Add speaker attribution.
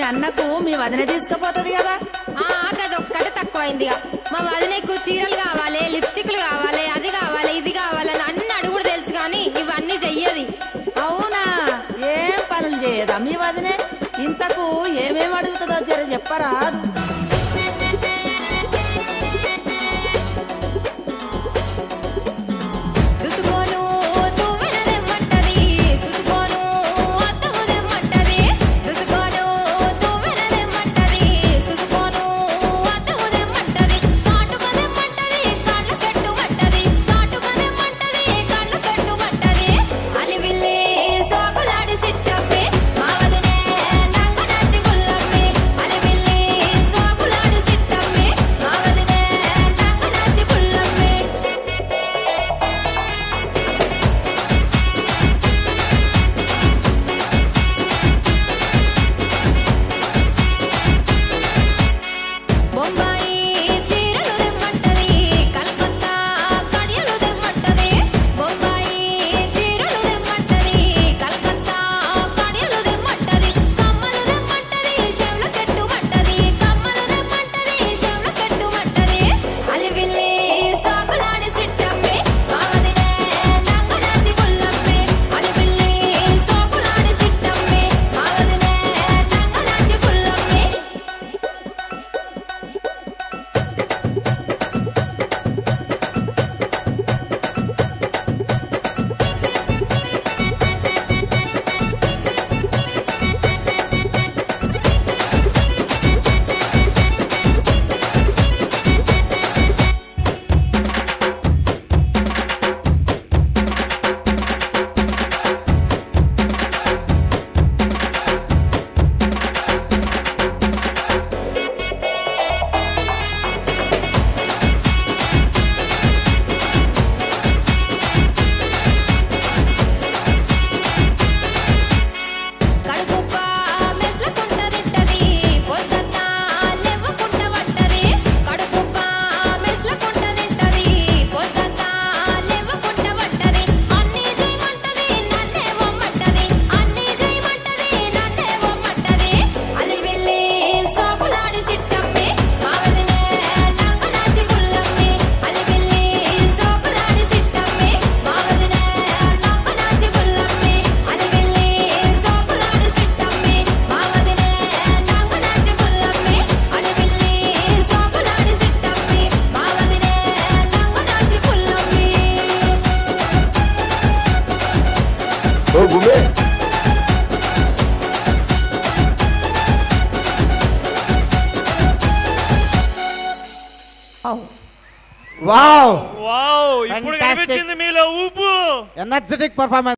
Speaker 1: అన్నకు మీ వదిన తీసుకుపోతుంది కదా.
Speaker 2: గదొక్కటి తక్కువైంది. మా వదినకు చీరలు కావాలి, లిప్స్టిక్లు కావాలి, అది కావాలి, ఇది కావాలని అన్ని అడుగుడు తెలుసు కానీ ఇవన్నీ చెయ్యది.
Speaker 1: అవునా? ఏం పనులు చేయదా మీ వదినే? ఇంతకు ఏమేమి అడుగుతుందో జర చెప్పరా?
Speaker 3: వావ్ వావ్ ఇప్పుడు కనిపించింది మీలో ఊపు. Energetic performance.